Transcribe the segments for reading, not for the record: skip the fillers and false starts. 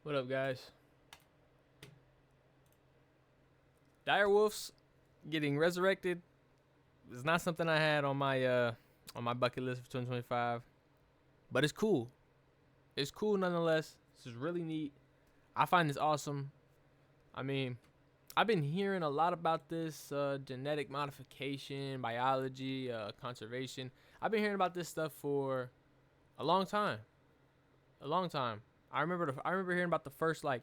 What up, guys? Dire wolves getting resurrected is not something I had on my bucket list for 2025, but it's cool. It's cool nonetheless. This is really neat. I find this awesome. I mean, I've been hearing a lot about this genetic modification, biology, conservation. I've been hearing about this stuff for a long time. A long time. I remember hearing about the first like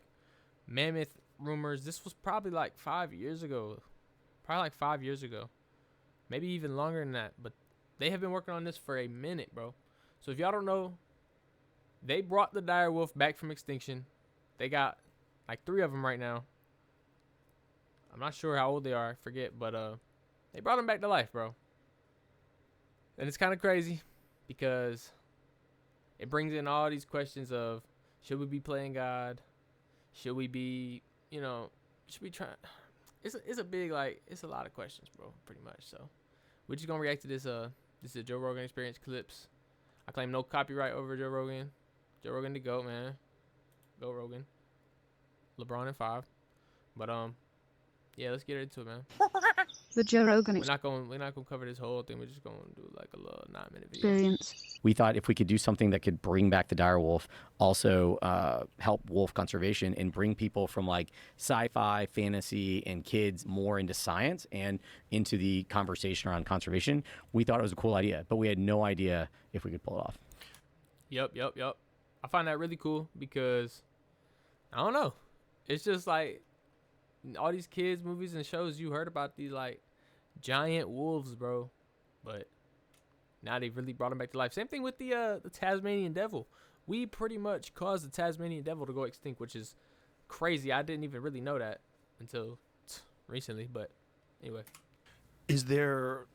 mammoth rumors. This was probably like 5 years ago. Probably like 5 years ago. Maybe even longer than that. But they have been working on this for a minute, bro. So if y'all don't know, they brought the dire wolf back from extinction. They got like 3 of them right now. I'm not sure how old they are. I forget. But they brought them back to life, bro. And it's kind of crazy because it brings in all these questions of, should we be playing God? Should we be, should we try? It's a big, like, it's a lot of questions, bro, pretty much. So we're just going to react to this. This is Joe Rogan Experience clips. I claim no copyright over Joe Rogan. Joe Rogan the GOAT, man. Go Rogan. LeBron in 5. But, yeah, let's get into it, man. The Joe Rogan We're not gonna cover this whole thing. We're just gonna do like a little 9-minute video. Experience. We thought if we could do something that could bring back the dire wolf, also help wolf conservation and bring people from like sci-fi, fantasy, and kids more into science and into the conversation around conservation, we thought it was a cool idea, but we had no idea if we could pull it off. Yep. I find that really cool because I don't know. It's just like all these kids movies and shows you heard about these like giant wolves, bro, but now they've really brought them back to life. Same thing with the Tasmanian devil. We pretty much caused the Tasmanian devil to go extinct, which is crazy. I didn't even really know that until recently, but anyway. Is there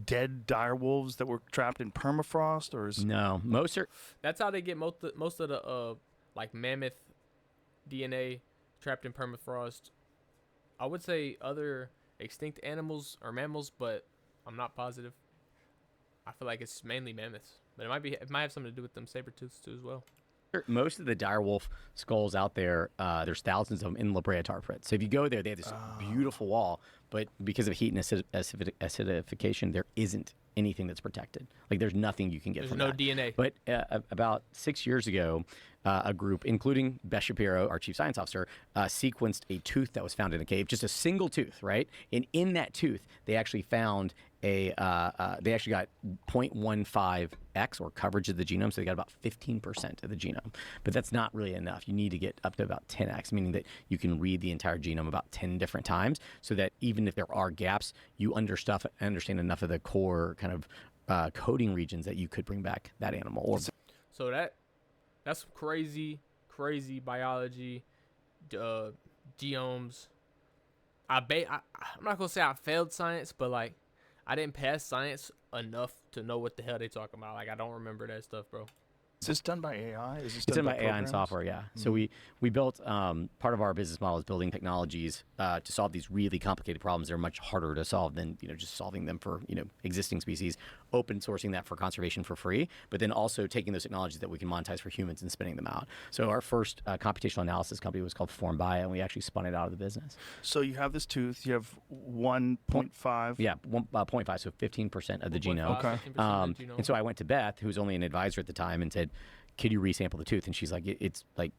dead dire wolves that were trapped in permafrost, or is No, most are. That's how they get most of the like mammoth DNA trapped in permafrost. I would say other extinct animals or mammals, but I'm not positive. I feel like it's mainly mammoths, but it might have something to do with them saber-tooths too as well. Most of the dire wolf skulls out there, there's thousands of them in La Brea tar pit. So if you go there, they have this beautiful wall, but because of heat and acidification, there isn't anything that's protected. Like there's nothing you can get from no that. DNA. But about 6 years ago, a group, including Beth Shapiro, our chief science officer, sequenced a tooth that was found in a cave, just a single tooth, right? And in that tooth, they actually found they actually got 0.15x or coverage of the genome, so they got about 15% of the genome. But that's not really enough. You need to get up to about 10x, meaning that you can read the entire genome about 10 different times, so that even if there are gaps, you understand enough of the core kind of coding regions that you could bring back that animal. Or So that's some crazy biology, genomes. I'm not gonna say I failed science, but like I didn't pass science enough to know what the hell they talking about. Like I don't remember that stuff, bro. is this done by AI? Is this it's done by AI and programs? software, yeah. So we built part of our business model is building technologies to solve these really complicated problems. They're much harder to solve than just solving them for existing species. Open sourcing that for conservation for free, but then also taking those technologies that we can monetize for humans and spinning them out. So our first computational analysis company was called Form Bio, and we actually spun it out of the business. So you have this tooth. You have 1.5. Yeah, 0.5, so 15% of the genome. Okay. 15% of the genome. And so I went to Beth, who was only an advisor at the time, and said, could you resample the tooth? And she's like, it's like,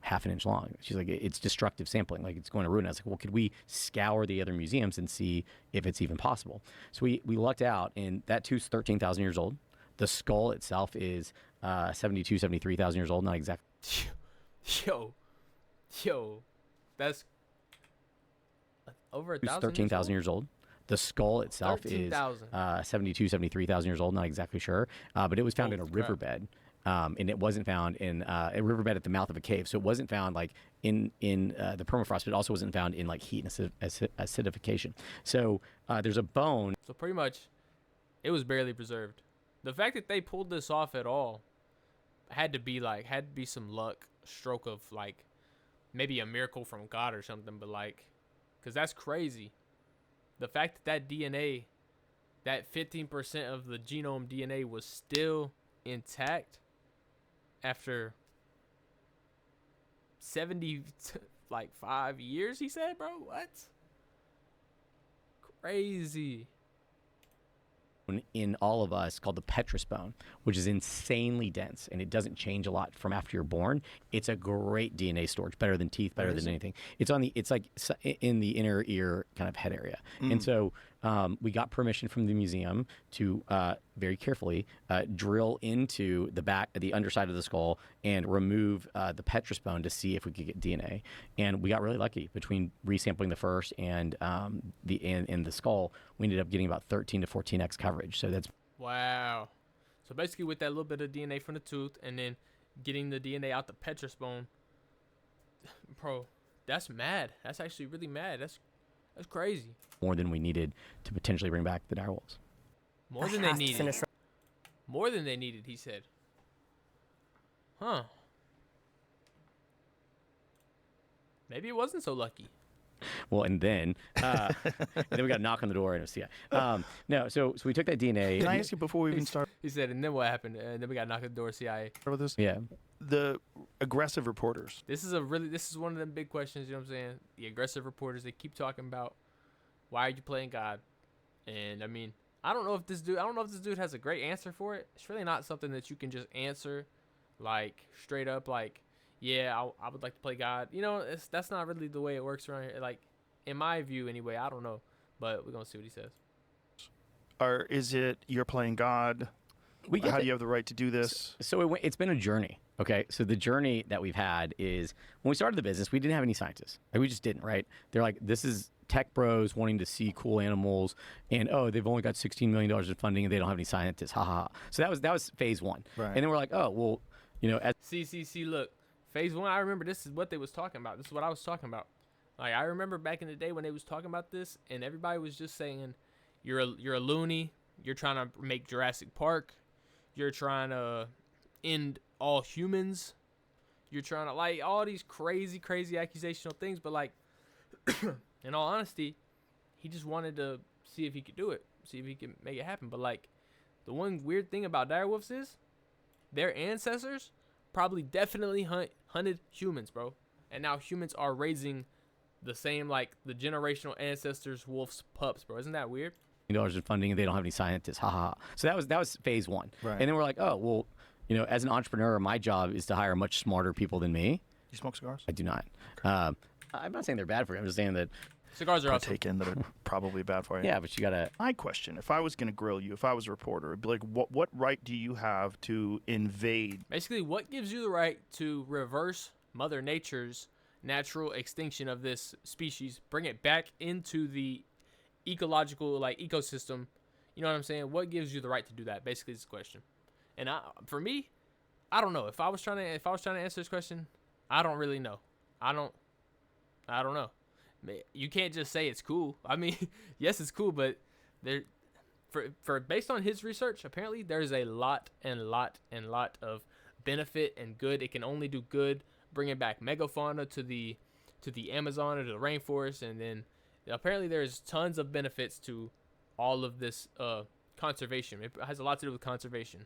half an inch long. She's like, it's destructive sampling. Like, it's going to ruin it. I was like, well, could we scour the other museums and see if it's even possible? So we lucked out, and that tooth's 13,000 years old. The skull itself is 73,000 years old, not exactly. Yo, that's over 1,000. 13,000 years old. The skull itself 13,000. is 73,000 years old, not exactly sure. But it was found in a riverbed. And it wasn't found in a riverbed at the mouth of a cave. So it wasn't found like in the permafrost, but it also wasn't found in like heat and acidification. So there's a bone. So pretty much, it was barely preserved. The fact that they pulled this off at all had to be some luck, stroke of like maybe a miracle from God or something. But like, cause that's crazy. The fact that DNA, that 15% of the genome DNA was still intact after like 5 years, he said, bro. What? Crazy. In all of us called the petrous bone, which is insanely dense, and it doesn't change a lot from after you're born. It's a great DNA storage, better than teeth, better than anything. It's like in the inner ear kind of head area. And so we got permission from the museum to very carefully drill into the underside of the skull and remove the petrous bone to see if we could get DNA. And we got really lucky. Between resampling the first and the skull, we ended up getting about 13 to 14x coverage. So that's Wow. So basically, with that little bit of DNA from the tooth, and then getting the DNA out the petrous bone, bro, that's mad. That's actually really mad. That's crazy. more than we needed to potentially bring back the direwolves. More than they needed. More than they needed, he said. Huh. Maybe it wasn't so lucky. Well, and then we got a knock on the door and it was CIA. No, so we took that DNA. Can I ask you before we even start He said, and then what happened? And then we got knocked on the door, CIA. with this? Yeah. The aggressive reporters. This is one of them big questions, you know what I'm saying? The aggressive reporters, they keep talking about, why are you playing God? And I mean, I don't know if this dude has a great answer for it. It's really not something that you can just answer like straight up like, yeah, I would like to play God. You know, that's not really the way it works around here. Like, in my view anyway, I don't know. But we're going to see what he says. Or is it you're playing God? How do you have the right to do this? So it's been a journey. Okay, so the journey that we've had is when we started the business, we didn't have any scientists. Like, we just didn't, right? They're like, this is tech bros wanting to see cool animals, and they've only got $16 million in funding, and they don't have any scientists. Ha ha ha. So that was phase one. Right. And then we're like, oh well, See, look, phase one. I remember this is what they was talking about. This is what I was talking about. Like, I remember back in the day when they was talking about this, and everybody was just saying, you're a loony. You're trying to make Jurassic Park. You're trying to end all humans. You're trying to, like, all these crazy accusational things. But, like, in all honesty, he just wanted to see if he could do it, see if he could make it happen. But, like, the one weird thing about direwolves is their ancestors probably definitely hunted humans, bro. And now humans are raising the same, like, the generational ancestors' wolf's pups, bro. Isn't that weird? dollars in funding, and they don't have any scientists. Ha ha ha. So that was phase one. Right. And then we're like, oh well, as an entrepreneur, my job is to hire much smarter people than me. You smoke cigars? I do not. I'm not saying they're bad for you. I'm just saying that. Cigars are awesome. Take in that are probably bad for you. Yeah, but you gotta. My question: if I was going to grill you, if I was a reporter, it'd be like, what right do you have to invade? Basically, what gives you the right to reverse Mother Nature's natural extinction of this species, bring it back into the ecological, like, ecosystem? You know what I'm saying? What gives you the right to do that? Basically, is the question. And for me, I don't know. If I was trying to answer this question, I don't really know. I don't know. You can't just say it's cool. I mean, yes, it's cool, but for based on his research, apparently there's a lot of benefit and good. It can only do good, bringing back megafauna to the Amazon or to the rainforest, and then apparently there's tons of benefits to all of this conservation. It has a lot to do with conservation.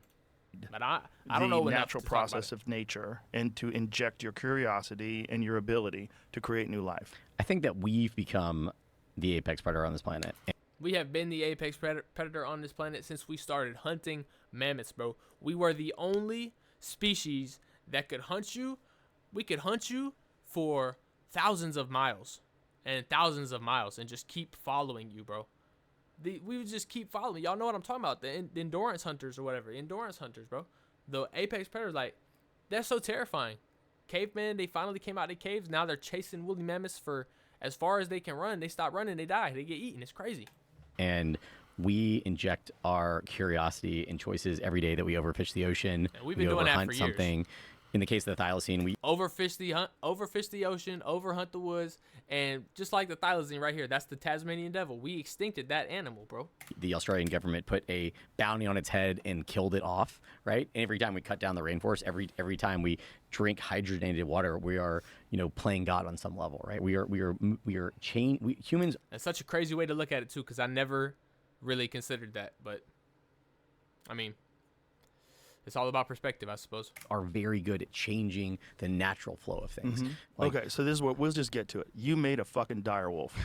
But I don't know the enough natural to talk about process it. of nature, and to inject your curiosity and your ability to create new life. I think that we've become the apex predator on this planet. We have been the apex predator on this planet since we started hunting mammoths, bro. We were the only species that could hunt you. We could hunt you for thousands of miles and just keep following you, bro. We would just keep following. Y'all know what I'm talking about. The endurance hunters or whatever. Endurance hunters, bro. The apex predators, like, they're so terrifying. Cavemen, they finally came out of the caves. Now they're chasing woolly mammoths for as far as they can run. They stop running, they die. They get eaten. It's crazy. And we inject our curiosity and choices every day that we overfish the ocean. And we've been doing that for years. Something. In the case of the thylacine, we overfish the ocean, overhunt the woods, and just like the thylacine right here, that's the Tasmanian devil. We extincted that animal, bro. The Australian government put a bounty on its head and killed it off, right? And every time we cut down the rainforest, every time we drink hydrogenated water, we are, playing God on some level, right? Humans. That's such a crazy way to look at it too, because I never really considered that. But I mean, it's all about perspective, I suppose. are very good at changing the natural flow of things. Like, Okay, so this is what we'll just get to it. You made a fucking dire wolf.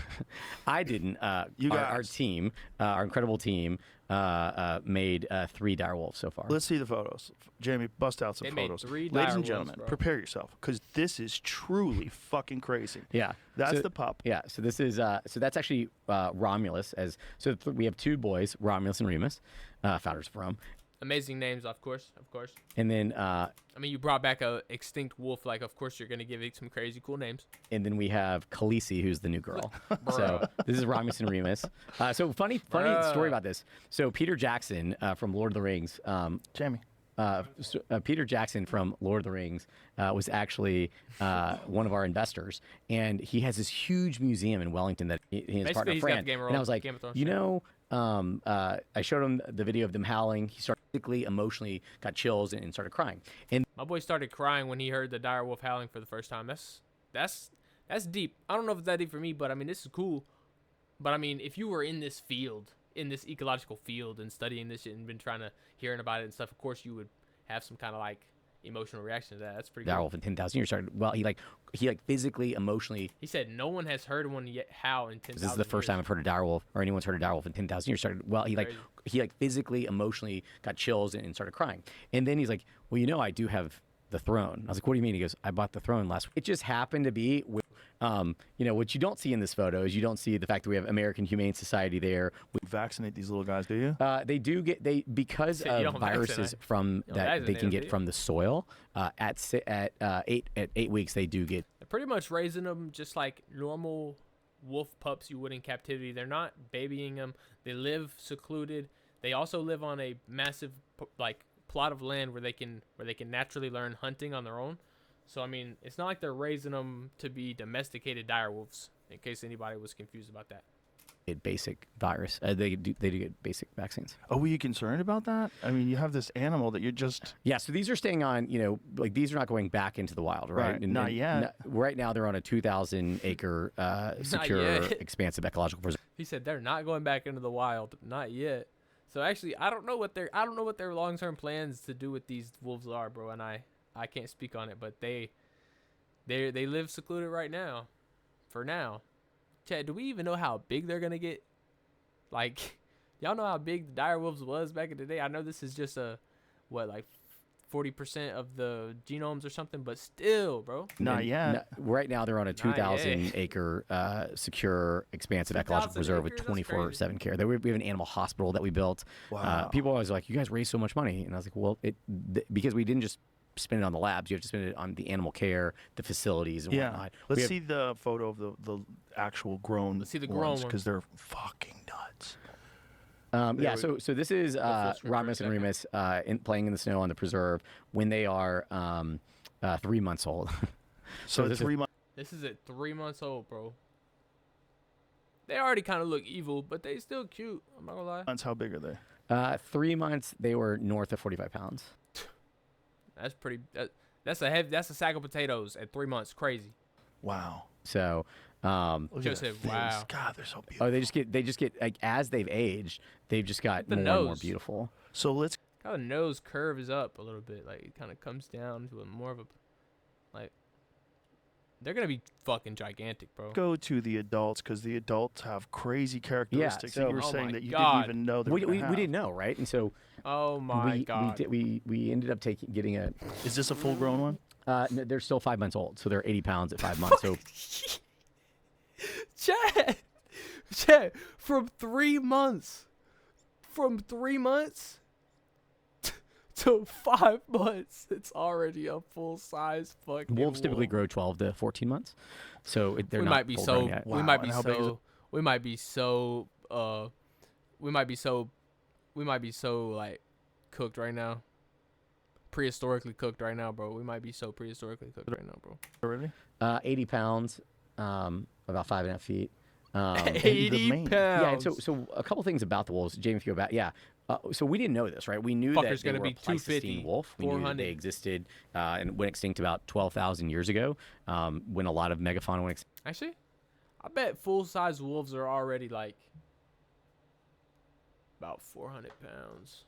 I didn't. You Our guys. team, our incredible team, made 3 dire wolves so far. Let's see the photos. Jamie, bust out some They made photos. 3 Ladies dire and wolves, gentlemen, bro. prepare yourself because this is truly fucking crazy. Yeah, That's so- the pup. Yeah, so this is so that's actually Romulus. We have 2 boys, Romulus and Remus, founders of Rome, Amazing names, of course, of course. and then I mean, you brought back a extinct wolf. Like, of course, you're gonna give it some crazy cool names. we have Khaleesi, who's the new girl. So this is Romulus and Remus. So funny Bruh. story about this. So Peter Jackson from Lord of the Rings. Jamie. Peter Jackson from Lord of the Rings was actually one of our investors, and he has this huge museum in Wellington that he and his Basically, partner he's got Fran. the Game of And I was like, Game of Thrones you shit. know, I showed him the video of them howling. He started physically, emotionally, got chills and started crying. And My boy started crying when he heard the dire wolf howling for the first time. That's deep. I don't know if it's that deep for me, but I mean, this is cool. But I mean, if you were in this field, in this ecological field, and studying this shit and been trying to hearing about it and stuff, of course you would have some kind of like emotional reaction to that. That's pretty cool. Direwolf in 10,000 years started. Well, he physically, emotionally. He said no one has heard one yet howl in 10,000 This is the first time I've heard a direwolf or anyone's heard a direwolf in 10,000 years. Started. Well, Crazy. he physically, emotionally got chills and started crying. And then he's like, well, you know, I do have the throne. I was like, what do you mean? He goes, I bought the throne last week. It just happened to be with, you know, what you don't see in this photo is you don't see the fact that we have American Humane Society there. Vaccinate these little guys, do you? They do get because So you of don't viruses vaccinate. from You don't that they vaccinate can them, get do you? from the soil. At 8 weeks, they do get. They're pretty much raising them just like normal wolf pups you would in captivity. They're not babying them. They live secluded. They also live on a massive like plot of land where they can naturally learn hunting on their own. So I mean, it's not like they're raising them to be domesticated dire wolves. In case anybody was confused about that. Get basic virus. They do get basic vaccines. Oh, were you concerned about that? I mean, you have this animal that you're just. Yeah, so these are staying on. You know, like these are not going back into the wild, right? Right, not yet. Right now, they're on a 2,000 acre secure, yet. expansive ecological preserve. He said they're not going back into the wild, not yet. So actually, I don't know what their long-term plans to do with these wolves are, bro. And I can't speak on it, but they live secluded right now, for now. Chad, do we even know how big they're gonna get? Like, y'all know how big the dire wolves was back in the day? I know this is just like 40% of the genomes or something, but still, bro. Not yet. Right now, they're on a yet. 2,000 acre secure, expansive ecological 2,000 preserve with acres? That's 24/7 care. We have an animal hospital that we built. Wow. People always like, you guys raise so much money, and I was like, well, because we didn't just spend it on the labs. You have to spend it on the animal care, the facilities, and Yeah. whatnot. Let's We have- see the photo of the actual grown. Let's see the grown ones. because they're fucking nuts. Yeah, we so this is full screen for a Romulus and second. Remus playing in the snow on the preserve when they are 3 months old. So this is- 3 months. This is at 3 months old, bro. They already kind of look evil, but they still cute. I'm not gonna lie. How big are they? 3 months, they were north of 45 pounds. That's pretty. That's a sack of potatoes at 3 months. Crazy. Wow. So, Look at Just that said, face. wow. God, they're so beautiful. oh, they just get like as they've aged, they've just got The more and more nose. beautiful. So let's How the nose curve is up a little bit. Like it kind of comes down to a more of a like. They're gonna be fucking gigantic, bro. go to the adults because the adults have crazy characteristics so- that you were Oh saying my that you God. didn't even know that We didn't know, right? And so Oh my we god. we ended up getting a. Is this a full grown one? No, they're still 5 months old, so they're 80 pounds at 5 months. So Chad, from 3 months, to 5 months, it's already a full size fucking wolves typically wolf. grow 12 to 14 months. So they're we not might be full so grown yet. we Wow, might be and how big is so we might be so we might be so like cooked right now, prehistorically cooked right now, bro. We might be so prehistorically cooked right now, bro. Already? 80 pounds, about 5.5 feet. 80 mane. pounds. Yeah, and so a couple things about the wolves, Jamie, if you go back, yeah. So we didn't know this, right? We knew Fucker's that they gonna were be a Pleistocene 250, wolf. We knew that 400. they existed and went extinct about 12,000 years ago, when a lot of megafauna went extinct. Actually, I bet full size wolves are already like about 400 pounds.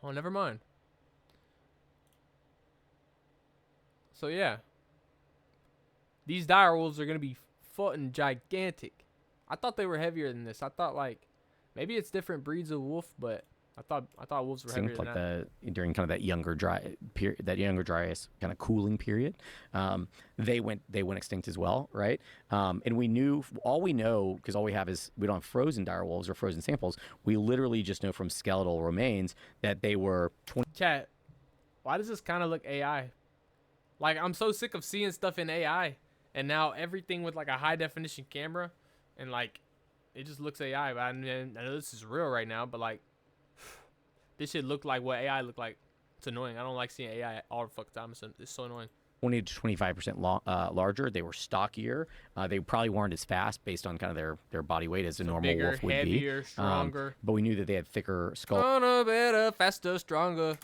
Oh, never mind. So yeah, these dire wolves are gonna be fucking gigantic. I thought they were heavier than this. I thought like maybe it's different breeds of wolf, but I thought wolves were heavier Seemed than like that. during kind of that younger dry period, that younger dryas kind of cooling period, they went extinct as well, right? And we knew all we know because all we have is we don't have frozen dire wolves or frozen samples. We literally just know from skeletal remains that they were 20. Chat, why does this kind of look AI? Like I'm so sick of seeing stuff in AI, and now everything with like a high definition camera, and like it just looks AI. But I know this is real right now, but like this shit look like what AI look like. It's annoying. I don't like seeing AI all the fucking time. It's so annoying. 20 to 25% larger. They were stockier. They probably weren't as fast based on kind of their body weight as a normal Bigger, wolf would heavier, be. stronger. But we knew that they had thicker skulls, Stronger, better, faster, stronger.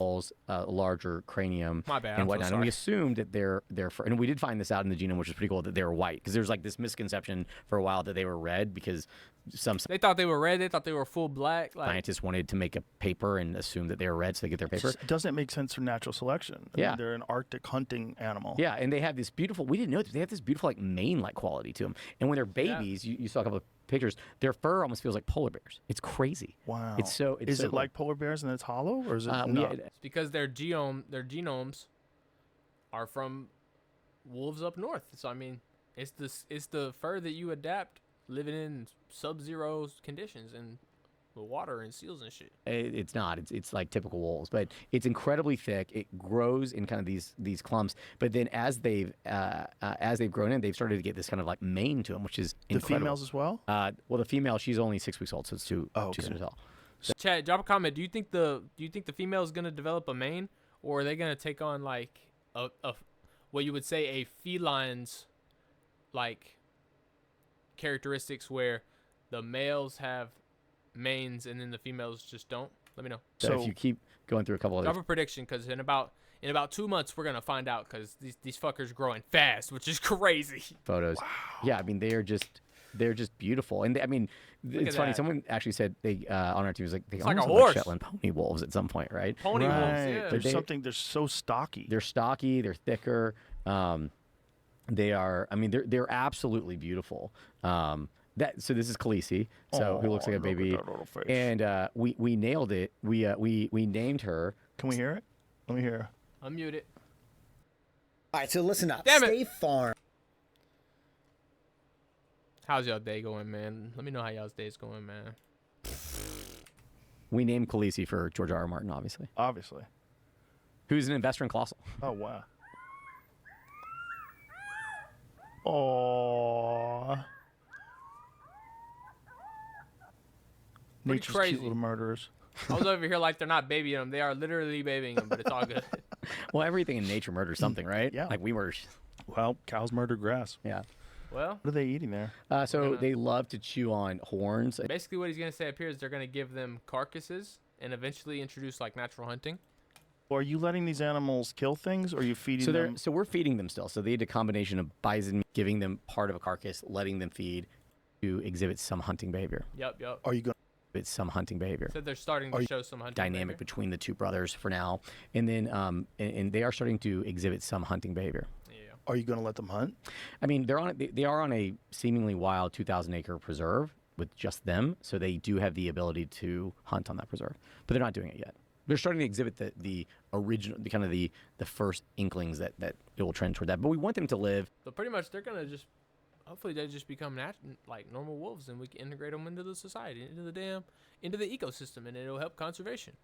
larger cranium, My bad. and I'm so whatnot. And sorry. we assumed that and we did find this out in the genome, which is pretty cool, that they were white because there's like this misconception for a while that they were red because some They thought they were red. They thought they were full black. Like scientists wanted to make a paper and assume that they were red so they get their paper. It doesn't make sense for natural selection. I Yeah. mean, they're an Arctic hunting animal. Yeah, and they have this beautiful. We didn't know this. They have this beautiful like mane-like quality to them. And when they're babies, you saw a couple of pictures. Their fur almost feels like polar bears. It's crazy. Wow. It's so. Is so it cool. like polar bears and it's hollow, or is it We not? it's because their genomes are from wolves up north. So I mean, it's the fur that you adapt living in sub-zero conditions and the water and seals and shit. It's not. It's like typical wolves, but it's incredibly thick. It grows in kind of these clumps. But then as they've grown in, they've started to get this kind of like mane to them, which is The incredible. females as well? Well, the female, she's only 6 weeks old, so it's too Oh, soon okay. to tell. Chat, drop a comment. Do you think the female is gonna develop a mane, or are they gonna take on like a what you would say a feline's like characteristics where the males have manes and then the females just don't? Let me know. So if you keep going through a couple of Drop a prediction, because in about 2 months we're gonna find out, because these fuckers growing fast, which is crazy. photos, yeah, I mean they're just beautiful, and I mean it's at funny. that. Someone actually said they on our team was like they It's like a almost look horse. Shetland pony wolves at some point, right? Pony wolves, Right. yeah. There's They- something. They're so stocky. They're stocky, they're thicker. They are. I mean, they're absolutely beautiful. So this is Khaleesi, who looks like a Look at baby, that little face. and we nailed it. We named her. Can we hear it? Let me hear. Unmute it. All right, so listen up. Damn it. State Farm. How's y'all day going, man? Let me know how y'all's day's going, man. We named Khaleesi for George R. R. Martin, obviously, Obviously. who's an investor in Colossal. Oh wow. Oh. Pretty Nature's crazy. cute little murderers. I was over here like they're not babying them. They are literally babying them, but it's all good. Well, everything in nature murders something, right? Yeah. Like we murder. Well, cows murder grass. Yeah. Well, What are they eating there? So gonna- they love to chew on horns. basically what he's going to say up here is they're going to give them carcasses and eventually introduce like natural hunting. Or are you letting these animals kill things, or are you feeding them? So we're feeding them still. So they had a combination of bison, giving them part of a carcass, letting them feed to exhibit some hunting behavior. Yep. Are you going? It's some hunting behavior. Said they're starting to show some hunting Dynamic behavior. between the two brothers for now, and then and they are starting to exhibit some hunting behavior. Yeah. Are you going to let them hunt? I mean, they are on a seemingly wild 2,000-acre preserve with just them, so they do have the ability to hunt on that preserve, but they're not doing it yet. They're starting to exhibit the original, the first inklings that it will trend toward that. But we want them to live. But pretty much they're going to just, hopefully they just become like normal wolves, and we can integrate them into the society, into the ecosystem, and it'll help conservation.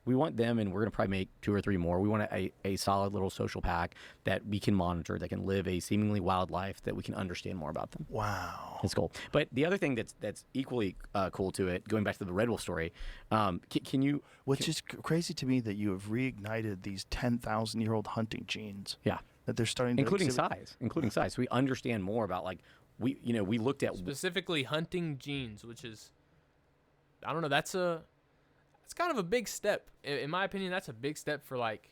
We want them, and we're going to probably make 2 or 3 more. We want a solid little social pack that we can monitor, that can live a seemingly wild life, that we can understand more about them. Wow. That's cool. But the other thing that's equally cool to it, going back to the Red Wolf story, can you? Which is crazy to me that you have reignited these 10,000-year-old hunting genes. Yeah, That they're starting including to exhibit. size. So we understand more about like we looked at Specifically hunting genes, which is, I don't know, that's kind of a big step. In my opinion, that's a big step for like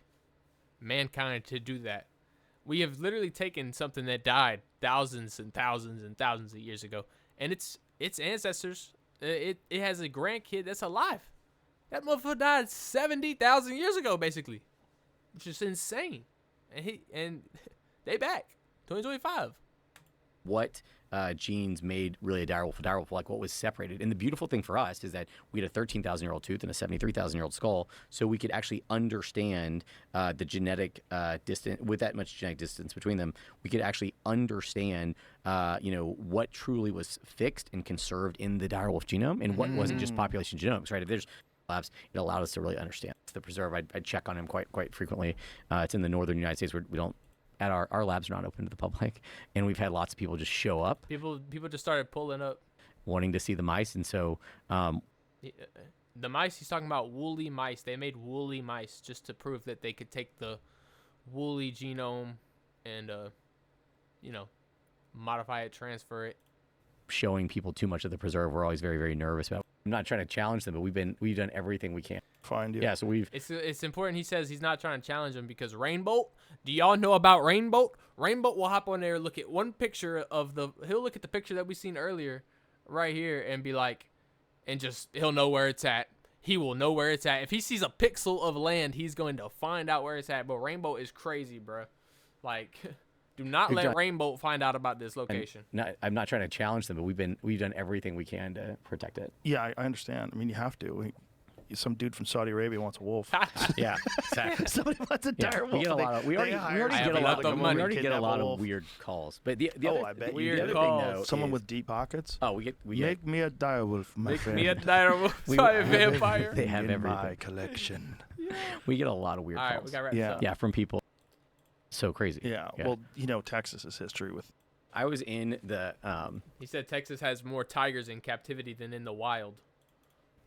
mankind to do that. We have literally taken something that died thousands and thousands and thousands of years ago, and its ancestors, it has a grandkid that's alive. That motherfucker died 70,000 years ago, basically, which is insane. And they back 2025. What genes made really a direwolf, like what was separated. And the beautiful thing for us is that we had a 13,000-year-old tooth and a 73,000-year-old skull, so we could actually understand the genetic distance. With that much genetic distance between them, we could actually understand, what truly was fixed and conserved in the direwolf genome and what wasn't just population genomics, right? If there's labs, it allowed us to really understand the preserve. I'd check on him quite frequently. It's in the northern United States where we don't. Our labs are not open to the public, and we've had lots of people just show up. People just started pulling up, wanting to see the mice, and so the mice. He's talking about woolly mice. They made woolly mice just to prove that they could take the woolly genome and modify it, transfer it. Showing people too much of the preserve, we're always very, very nervous about. I'm not trying to challenge them, but we've done everything we can. Find you. Yeah, so It's important. He says he's not trying to challenge them because Rainbow. Do y'all know about Rainbow? Rainbow will hop on there, look at one picture of he'll look at the picture that we seen earlier, right here, and be like, he'll know where it's at. He will know where it's at. If he sees a pixel of land, he's going to find out where it's at. But Rainbow is crazy, bro. Like, do not let Rainbow find out about this location. I'm not trying to challenge them, but we've done everything we can to protect it. Yeah, I understand. I mean, you have to. Some dude from Saudi Arabia wants a wolf. Yeah, exactly. Somebody wants a dire wolf. We already get a lot of weird calls. But the other, I bet weird the calls. other thing, though, Someone is, with deep pockets. Oh, we get Make me a dire wolf, my friend. Me a dire wolf. Sorry, a vampire. They have in everything. my collection. We get a lot of weird All calls. right, we got wrapped up. Yeah, from people. So crazy. Yeah. Well, Texas's history with. I was in the. He said Texas has more tigers in captivity than in the wild.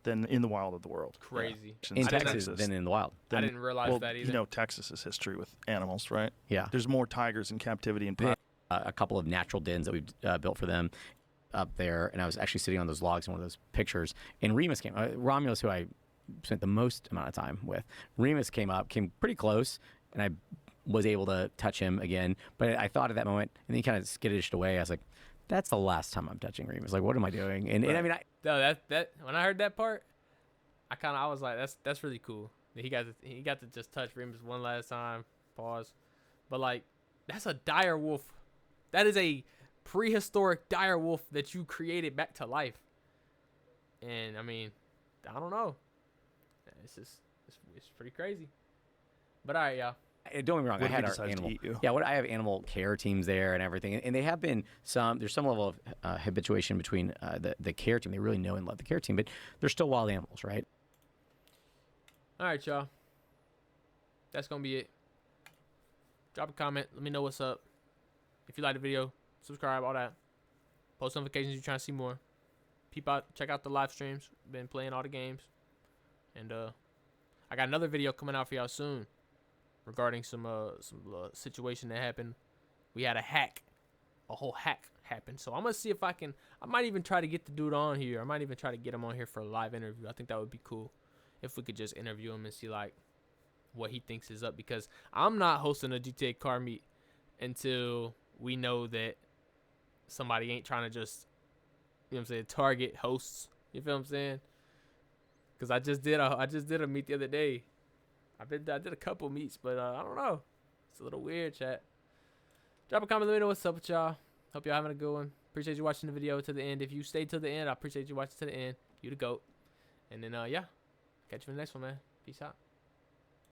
Than in the wild of the world. Crazy. Yeah. In Texas than in the wild. I didn't realize that either. Texas's history with animals, right? Yeah. There's more tigers in captivity in a couple of natural dens that we've built for them up there, and I was actually sitting on those logs in one of those pictures, and Remus came. Romulus, who I spent the most amount of time with, Remus came pretty close, and I was able to touch him again, but I thought at that moment, and then he kind of skittished away. I was like, that's the last time I'm touching Remus. Like, what am I doing? And I mean, no, that when I heard that part, I was like, that's really cool. He got to just touch Remus one last time. Pause. But like, that's a dire wolf. That is a prehistoric dire wolf that you created back to life. And I mean, I don't know. It's pretty crazy. But all right, y'all. Don't get me wrong. I had our animal. I have animal care teams there and everything, and they have been there's some level of habituation between the care team. They really know and love the care team, but they're still wild animals, right? All right, y'all. That's gonna be it. Drop a comment. Let me know what's up. If you like the video, subscribe, all that. Post notifications if you're trying to see more. Check out the live streams. Been playing all the games, and I got another video coming out for y'all soon. Regarding some situation that happened. We had a whole hack happened. So I'm going to see if I might even try to get the dude on here. I might even try to get him on here for a live interview. I think that would be cool if we could just interview him and see like what he thinks is up, because I'm not hosting a GTA car meet until we know that somebody ain't trying to just, target hosts. You feel what I'm saying? Because I just did a meet the other day. I did a couple meets, but I don't know. It's a little weird, chat. Drop a comment, let me know what's up with y'all. Hope y'all having a good one. Appreciate you watching the video to the end. If you stayed to the end, I appreciate you watching to the end. You the GOAT. And then, catch you in the next one, man. Peace out.